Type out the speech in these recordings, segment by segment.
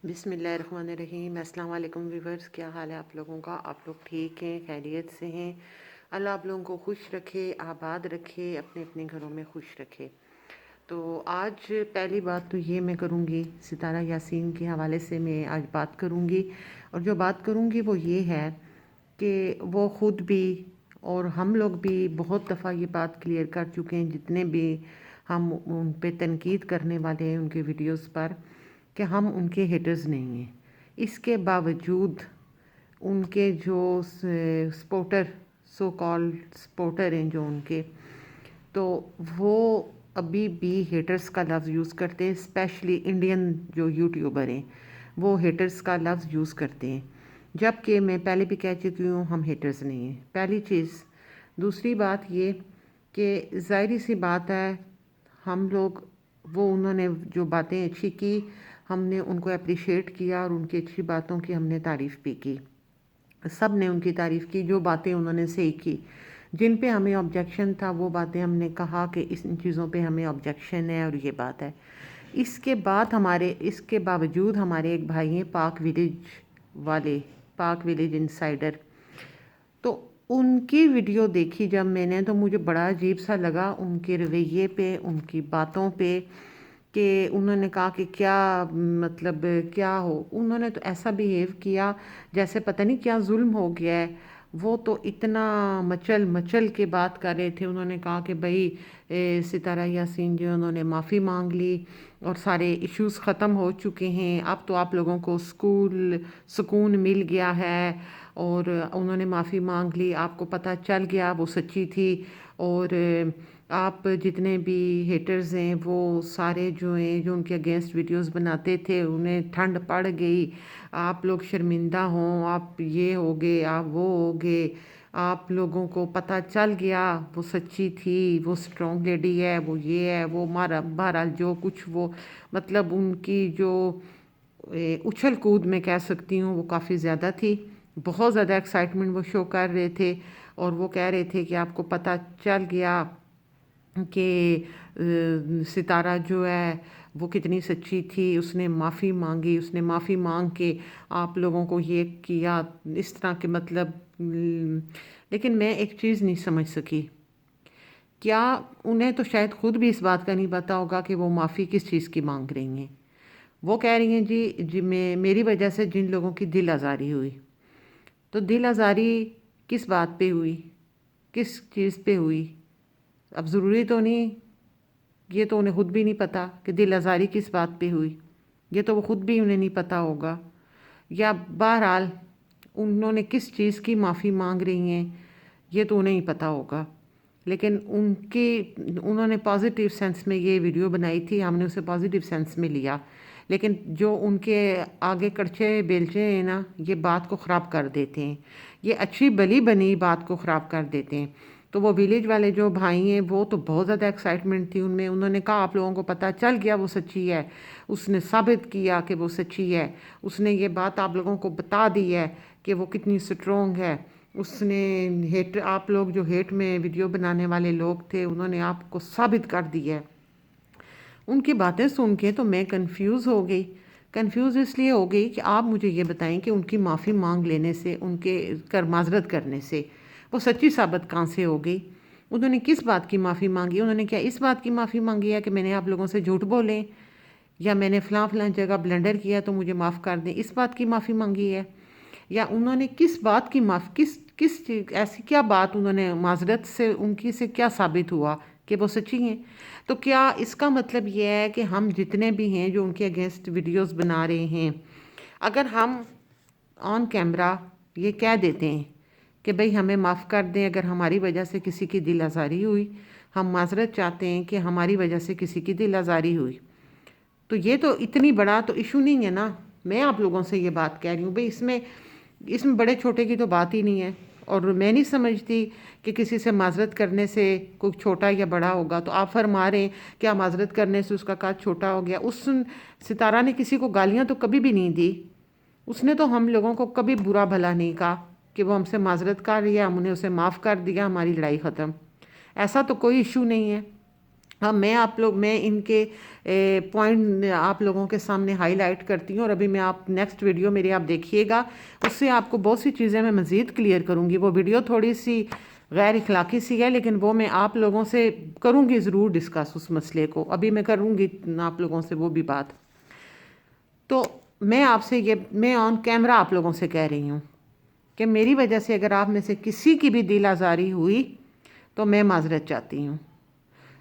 بسم اللہ الرحمن الرحیم۔ السلام علیکم ویورز، کیا حال ہے آپ لوگوں کا؟ آپ لوگ ٹھیک ہیں، خیریت سے ہیں؟ اللہ آپ لوگوں کو خوش رکھے، آباد رکھے، اپنے اپنے گھروں میں خوش رکھے۔ تو آج پہلی بات تو یہ میں کروں گی، ستارہ یاسین کے حوالے سے میں آج بات کروں گی، اور جو بات کروں گی وہ یہ ہے کہ وہ خود بھی اور ہم لوگ بھی بہت دفعہ یہ بات کلیئر کر چکے ہیں، جتنے بھی ہم ان پہ تنقید کرنے والے ہیں ان کے ویڈیوز پر، کہ ہم ان کے ہیٹرز نہیں ہیں۔ اس کے باوجود ان کے جو سپورٹر، سو کال سپورٹر ہیں جو ان کے، تو وہ ابھی بھی ہیٹرز کا لفظ یوز کرتے ہیں، اسپیشلی انڈین جو یوٹیوبر ہیں وہ ہیٹرز کا لفظ یوز کرتے ہیں، جبکہ میں پہلے بھی کہہ چکی ہوں ہم ہیٹرز نہیں ہیں، پہلی چیز۔ دوسری بات یہ کہ ظاہری سی بات ہے، ہم لوگ وہ انہوں نے جو باتیں اچھی کی، ہم نے ان کو اپریشیٹ کیا اور ان کی اچھی باتوں کی ہم نے تعریف بھی کی، سب نے ان کی تعریف کی، جو باتیں انہوں نے صحیح کی، جن پہ ہمیں آبجیکشن تھا وہ باتیں ہم نے کہا کہ ان چیزوں پہ ہمیں آبجیکشن ہے اور یہ بات ہے۔ اس کے بعد اس کے باوجود ہمارے ایک بھائی ہیں پاک ولیج والے، پاک ولیج انسائیڈر، تو ان کی ویڈیو دیکھی جب میں نے تو مجھے بڑا عجیب سا لگا ان کے رویے پہ، ان کی باتوں پہ، کہ انہوں نے کہا کہ کیا مطلب کیا ہو، انہوں نے تو ایسا بیہیو کیا جیسے پتہ نہیں کیا ظلم ہو گیا ہے۔ وہ تو اتنا مچل مچل کے بات کر رہے تھے، انہوں نے کہا کہ بھائی ستارہ یاسین جو انہوں نے معافی مانگ لی اور سارے ایشوز ختم ہو چکے ہیں، اب تو آپ لوگوں کو سکون مل گیا ہے، اور انہوں نے معافی مانگ لی، آپ کو پتہ چل گیا وہ سچی تھی، اور آپ جتنے بھی ہیٹرز ہیں وہ سارے جو ہیں جو ان کے اگینسٹ ویڈیوز بناتے تھے انہیں ٹھنڈ پڑ گئی، آپ لوگ شرمندہ ہوں، آپ یہ ہو گئے، آپ وہ ہو گئے، آپ لوگوں کو پتہ چل گیا وہ سچی تھی، وہ سٹرونگ لیڈی ہے، وہ یہ ہے وہ بہرحال جو کچھ وہ مطلب ان کی جو اچھل کود میں کہہ سکتی ہوں وہ کافی زیادہ تھی، بہت زیادہ ایکسائٹمنٹ وہ شو کر رہے تھے، اور وہ کہہ رہے تھے کہ آپ کو پتہ چل گیا کہ ستارہ جو ہے وہ کتنی سچی تھی، اس نے معافی مانگی، اس نے معافی مانگ کے آپ لوگوں کو یہ کیا، اس طرح کے مطلب۔ لیکن میں ایک چیز نہیں سمجھ سکی، کیا انہیں تو شاید خود بھی اس بات کا نہیں پتا ہوگا کہ وہ معافی کس چیز کی مانگ رہی ہیں؟ وہ کہہ رہی ہیں جی میری وجہ سے جن لوگوں کی دل آزاری ہوئی، تو دل آزاری کس بات پہ ہوئی، کس چیز پہ ہوئی؟ اب ضروری تو نہیں، یہ تو انہیں خود بھی نہیں پتا کہ دل آزاری کس بات پہ ہوئی، یہ تو وہ خود بھی انہیں نہیں پتا ہوگا، یا بہرحال انہوں نے کس چیز کی معافی مانگ رہی ہیں یہ تو انہیں ہی پتا ہوگا۔ لیکن انہوں نے پازیٹیو سینس میں یہ ویڈیو بنائی تھی، ہم نے اسے پازیٹیو سینس میں لیا، لیکن جو ان کے آگے کڑچے بیلچے ہیں نا، یہ بات کو خراب کر دیتے ہیں، یہ اچھی بلی بنی بات کو خراب کر دیتے ہیں۔ تو وہ ویلیج والے جو بھائی ہیں وہ تو بہت زیادہ ایکسائٹمنٹ تھی ان میں، انہوں نے کہا آپ لوگوں کو پتہ چل گیا وہ سچی ہے، اس نے ثابت کیا کہ وہ سچی ہے، اس نے یہ بات آپ لوگوں کو بتا دی ہے کہ وہ کتنی سٹرونگ ہے، اس نے آپ لوگ جو ہیٹ میں ویڈیو بنانے والے لوگ تھے انہوں نے آپ کو ثابت کر دی ہے۔ ان کی باتیں سن کے تو میں کنفیوز ہو گئی، کنفیوز اس لیے ہو گئی کہ آپ مجھے یہ بتائیں کہ ان کی معافی مانگ لینے سے، ان کے معذرت کرنے سے وہ سچی ثابت کہاں سے ہو گئی؟ انہوں نے کس بات کی معافی مانگی؟ انہوں نے کیا اس بات کی معافی مانگی ہے کہ میں نے آپ لوگوں سے جھوٹ بولے یا میں نے فلاں فلاں جگہ بلنڈر کیا تو مجھے معاف کر دیں، اس بات کی معافی مانگی ہے؟ یا انہوں نے کس بات کی کس ایسی کیا بات انہوں نے معذرت سے ان کی سے کیا ثابت ہوا کہ وہ سچی ہیں؟ تو کیا اس کا مطلب یہ ہے کہ ہم جتنے بھی ہیں جو ان کے اگینسٹ ویڈیوز بنا رہے ہیں، اگر ہم آن کیمرہ یہ کہہ دیتے ہیں کہ بھئی ہمیں معاف کر دیں اگر ہماری وجہ سے کسی کی دل آزاری ہوئی، ہم معذرت چاہتے ہیں کہ ہماری وجہ سے کسی کی دل آزاری ہوئی، تو یہ تو اتنی بڑا تو ایشو نہیں ہے نا۔ میں آپ لوگوں سے یہ بات کہہ رہی ہوں بھئی اس میں بڑے چھوٹے کی تو بات ہی نہیں ہے، اور میں نہیں سمجھتی کہ کسی سے معذرت کرنے سے کوئی چھوٹا یا بڑا ہوگا۔ تو آپ فرما رہے ہیں کیا معذرت کرنے سے اس کا قد چھوٹا ہو گیا؟ اس ستارہ نے کسی کو گالیاں تو کبھی بھی نہیں دی، اس نے تو ہم لوگوں کو کبھی برا بھلا نہیں کہا کہ وہ ہم سے معذرت کر رہی ہے، ہم نے اسے معاف کر دیا، ہماری لڑائی ختم، ایسا تو کوئی ایشو نہیں ہے۔ اب میں ان کے پوائنٹ آپ لوگوں کے سامنے ہائی لائٹ کرتی ہوں، اور ابھی میں نیکسٹ ویڈیو میری آپ دیکھیے گا، اس سے آپ کو بہت سی چیزیں میں مزید کلیئر کروں گی۔ وہ ویڈیو تھوڑی سی غیر اخلاقی سی ہے، لیکن وہ میں آپ لوگوں سے کروں گی ضرور ڈسکس اس مسئلے کو، ابھی میں کروں گی آپ لوگوں سے وہ بھی بات۔ تو میں آن کیمرہ آپ لوگوں سے کہہ رہی ہوں کہ میری وجہ سے اگر آپ میں سے کسی کی بھی دل آزاری ہوئی تو میں معذرت چاہتی ہوں۔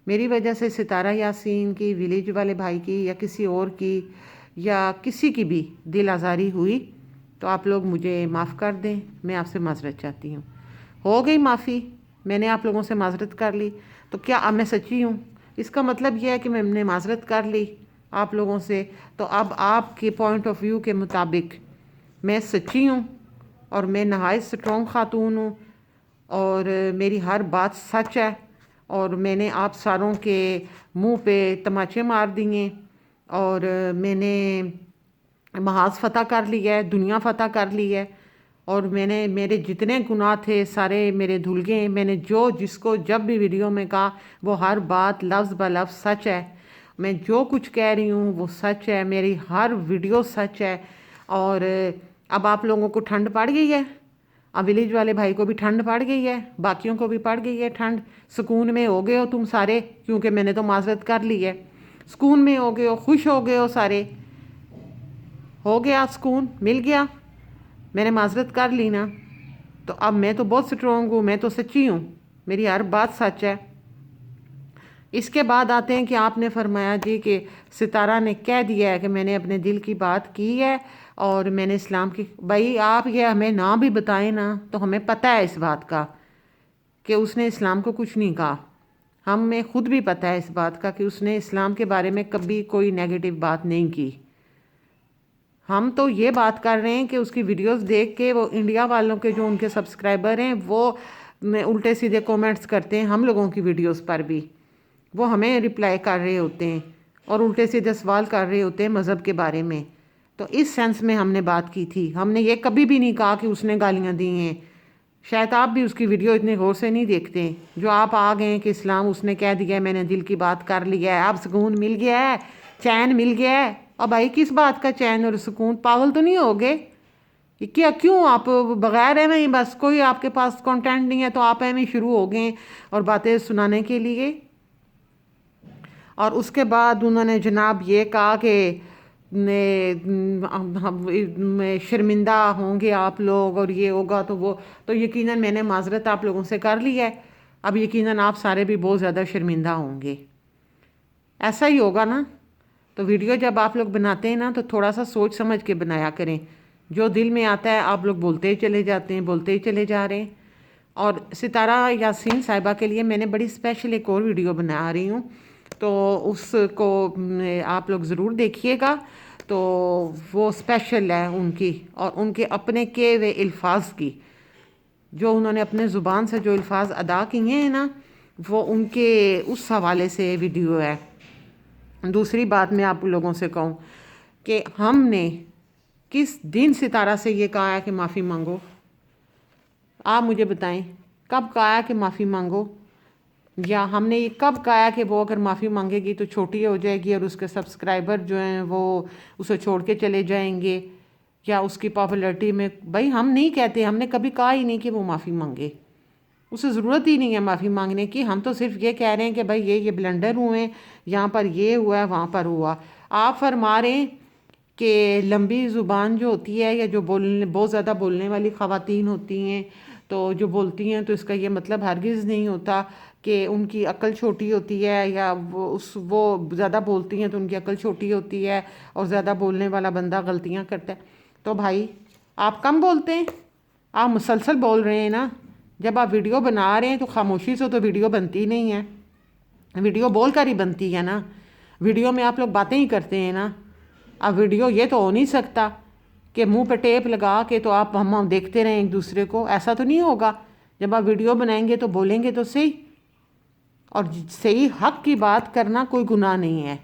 میری وجہ سے ستارہ یاسین کی، ولیج والے بھائی کی، یا کسی اور کی، یا کسی کی بھی دل آزاری ہوئی تو آپ لوگ مجھے معاف کر دیں، میں آپ سے معذرت چاہتی ہوں۔ ہو گئی معافی، میں نے آپ لوگوں سے معذرت کر لی، تو کیا اب میں سچی ہوں؟ اس کا مطلب یہ ہے کہ میں نے معذرت کر لی آپ لوگوں سے، تو اب آپ کے پوائنٹ آف ویو کے مطابق میں سچی ہوں، اور میں نہایت سٹرونگ خاتون ہوں، اور میری ہر بات سچ ہے، اور میں نے آپ ساروں کے منہ پہ تماچے مار دیے، اور میں نے محاذ فتح کر لیا ہے، دنیا فتح کر لی ہے، اور میرے جتنے گناہ تھے سارے میرے دھل گئے۔ میں نے جس کو جب بھی ویڈیو میں کہا وہ ہر بات لفظ بہ لفظ سچ ہے، میں جو کچھ کہہ رہی ہوں وہ سچ ہے، میری ہر ویڈیو سچ ہے۔ اور اب آپ لوگوں کو ٹھنڈ پڑ گئی ہے، اب ولیج والے بھائی کو بھی ٹھنڈ پڑ گئی ہے، باقیوں کو بھی پڑ گئی ہے ٹھنڈ، سکون میں ہو گئے ہو تم سارے، کیونکہ میں نے تو معذرت کر لی ہے، سکون میں ہو گئے ہو، خوش ہو گئے ہو سارے، ہو گیا سکون، مل گیا، میں نے معذرت کر لی نا، تو اب میں تو بہت سٹرونگ ہوں، میں تو سچی ہوں، میری ہر بات سچ ہے۔ اس کے بعد آتے ہیں کہ آپ نے فرمایا جی کہ ستارہ نے کہہ دیا ہے کہ میں نے اپنے دل کی بات کی ہے، اور میں نے اسلام کی، بھائی آپ یہ ہمیں نہ بھی بتائیں نا تو ہمیں پتہ ہے اس بات کا کہ اس نے اسلام کو کچھ نہیں کہا، ہمیں خود بھی پتہ ہے اس بات کا کہ اس نے اسلام کے بارے میں کبھی کوئی نیگیٹو بات نہیں کی۔ ہم تو یہ بات کر رہے ہیں کہ اس کی ویڈیوز دیکھ کے وہ انڈیا والوں کے جو ان کے سبسکرائبر ہیں وہ الٹے سیدھے کومنٹس کرتے ہیں ہم لوگوں کی ویڈیوز پر بھی، وہ ہمیں رپلائی کر رہے ہوتے ہیں اور الٹے سیدھے سوال کر رہے ہوتے ہیں مذہب کے بارے میں۔ تو اس سینس میں ہم نے بات کی تھی، ہم نے یہ کبھی بھی نہیں کہا کہ اس نے گالیاں دی ہیں۔ شاید آپ بھی اس کی ویڈیو اتنے غور سے نہیں دیکھتے، جو آپ آ گئے کہ اسلام اس نے کہہ دیا ہے، میں نے دل کی بات کر لیا ہے، اب سکون مل گیا ہے، چین مل گیا ہے۔ اور بھائی کس بات کا چین اور سکون؟ پاگل تو نہیں ہوگے؟ کیوں آپ بغیر ایویں ہی بس کوئی آپ کے پاس کنٹینٹ نہیں ہے تو آپ ایویں شروع ہو گئے اور باتیں سنانے کے لیے؟ اور اس کے بعد انہوں نے جناب یہ کہا کہ شرمندہ ہوں گے آپ لوگ، اور یہ ہوگا تو وہ، تو یقیناً میں نے معذرت آپ لوگوں سے کر لی ہے، اب یقیناً آپ سارے بھی بہت زیادہ شرمندہ ہوں گے، ایسا ہی ہوگا نا؟ تو ویڈیو جب آپ لوگ بناتے ہیں نا تو تھوڑا سا سوچ سمجھ کے بنایا کریں، جو دل میں آتا ہے آپ لوگ بولتے ہی چلے جاتے ہیں، بولتے ہی چلے جا رہے ہیں۔ اور ستارہ یاسین صاحبہ کے لیے میں نے بڑی اسپیشل ایک اور ویڈیو بنا رہی ہوں، تو اس کو آپ لوگ ضرور دیکھیے گا، تو وہ اسپیشل ہے ان کی اور ان کے اپنے کہے ہوئے الفاظ کی، جو انہوں نے اپنے زبان سے جو الفاظ ادا کیے ہیں نا، وہ ان کے اس حوالے سے ویڈیو ہے۔ دوسری بات میں آپ لوگوں سے کہوں کہ ہم نے کس دن ستارہ سے یہ کہا ہے کہ معافی مانگو؟ آپ مجھے بتائیں کب کہا ہے کہ معافی مانگو؟ یا ہم نے یہ کب کہا ہے کہ وہ اگر معافی مانگے گی تو چھوٹی ہو جائے گی اور اس کے سبسکرائبر جو ہیں وہ اسے چھوڑ کے چلے جائیں گے، یا اس کی پاپولرٹی میں؟ بھائی ہم نہیں کہتے، ہم نے کبھی کہا ہی نہیں کہ وہ معافی مانگے، اسے ضرورت ہی نہیں ہے معافی مانگنے کی، ہم تو صرف یہ کہہ رہے ہیں کہ بھائی یہ بلنڈر ہوئے، یہاں پر یہ ہوا ہے، وہاں پر ہوا۔ آپ فرما رہے ہیں کہ لمبی زبان جو ہوتی ہے، یا جو بہت زیادہ بولنے والی خواتین ہوتی ہیں، تو جو بولتی ہیں تو اس کا یہ مطلب ہرگز نہیں ہوتا کہ ان کی عقل چھوٹی ہوتی ہے، یا وہ زیادہ بولتی ہیں تو ان کی عقل چھوٹی ہوتی ہے، اور زیادہ بولنے والا بندہ غلطیاں کرتا ہے۔ تو بھائی آپ کم بولتے ہیں، آپ مسلسل بول رہے ہیں نا، جب آپ ویڈیو بنا رہے ہیں تو خاموشی سے تو ویڈیو بنتی نہیں ہے، ویڈیو بول کر ہی بنتی ہے نا، ویڈیو میں آپ لوگ باتیں ہی کرتے ہیں نا۔ اب ویڈیو یہ تو ہو نہیں سکتا کہ منہ پہ ٹیپ لگا کے تو ہم دیکھتے رہیں ایک دوسرے کو، ایسا تو نہیں ہوگا۔ جب آپ ویڈیو بنائیں گے تو بولیں گے تو صحیح، اور صحیح حق کی بات کرنا کوئی گناہ نہیں ہے،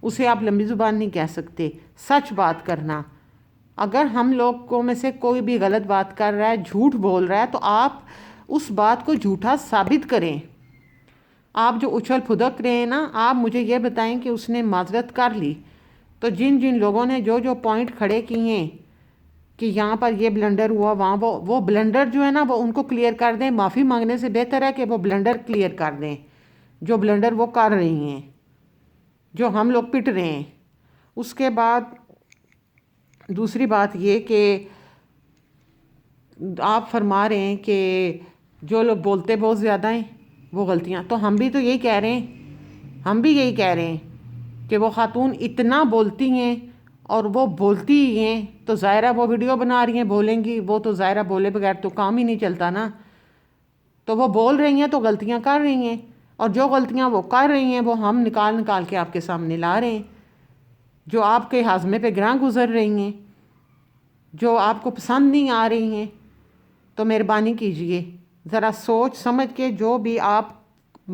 اسے آپ لمبی زبان نہیں کہہ سکتے، سچ بات کرنا۔ اگر ہم لوگوں میں سے کوئی بھی غلط بات کر رہا ہے، جھوٹ بول رہا ہے، تو آپ اس بات کو جھوٹا ثابت کریں، آپ جو اچھل پھدک رہے ہیں نا، آپ مجھے یہ بتائیں کہ اس نے معذرت کر لی تو جن جن لوگوں نے جو جو پوائنٹ کھڑے کیے ہیں کہ یہاں پر یہ بلنڈر ہوا، وہاں وہ بلنڈر جو ہے نا وہ ان کو کلیئر کر دیں. معافی مانگنے سے بہتر ہے کہ وہ بلنڈر کلیئر کر دیں جو بلنڈر وہ کر رہی ہیں، جو ہم لوگ پٹ رہے ہیں. اس کے بعد دوسری بات یہ کہ آپ فرما رہے ہیں کہ جو لوگ بولتے بہت زیادہ ہیں وہ غلطیاں، تو ہم بھی تو یہی کہہ رہے ہیں، ہم بھی یہی کہہ رہے ہیں کہ وہ خاتون اتنا بولتی ہیں اور وہ بولتی ہی ہیں، تو ظاہرہ وہ ویڈیو بنا رہی ہیں بولیں گی، وہ تو ظاہرہ بولے بغیر تو کام ہی نہیں چلتا نا. تو وہ بول رہی ہیں تو غلطیاں کر رہی ہیں، اور جو غلطیاں وہ کر رہی ہیں وہ ہم نکال نکال کے آپ کے سامنے لا رہے ہیں، جو آپ کے ہاضمے پہ گراں گزر رہی ہیں، جو آپ کو پسند نہیں آ رہی ہیں. تو مہربانی کیجئے ذرا سوچ سمجھ کے جو بھی آپ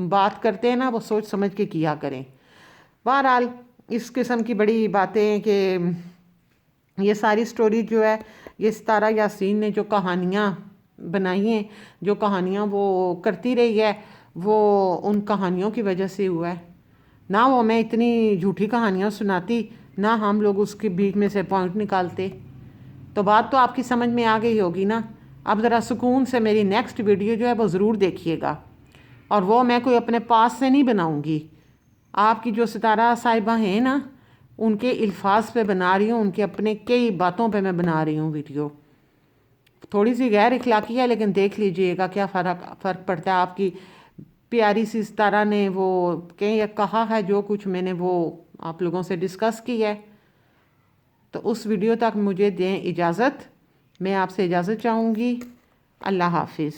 بات کرتے ہیں نا وہ سوچ سمجھ کے کیا کریں. بہرحال اس قسم کی بڑی باتیں ہیں کہ یہ ساری سٹوری جو ہے، یہ ستارہ یاسین نے جو کہانیاں بنائی ہیں، جو کہانیاں وہ کرتی رہی ہے، وہ ان کہانیوں کی وجہ سے ہوا ہے. نہ وہ میں اتنی جھوٹی کہانیاں سناتی، نہ ہم لوگ اس کے بیچ میں سے پوائنٹ نکالتے. تو بات تو آپ کی سمجھ میں آ گئی ہوگی نا. اب ذرا سکون سے میری نیکسٹ ویڈیو جو ہے وہ ضرور دیکھیے گا، اور وہ میں کوئی اپنے پاس سے نہیں بناؤں گی. آپ کی جو ستارہ صاحبہ ہیں نا، ان کے الفاظ پہ بنا رہی ہوں، ان کے اپنے کئی باتوں پہ میں بنا رہی ہوں ویڈیو. تھوڑی سی غیر اخلاقی ہے لیکن دیکھ لیجئے گا کیا فرق پڑتا ہے. آپ کی پیاری سی ستارہ نے وہ کہا ہے جو کچھ میں نے وہ آپ لوگوں سے ڈسکس کی ہے. تو اس ویڈیو تک مجھے دیں اجازت، میں آپ سے اجازت چاہوں گی. اللہ حافظ.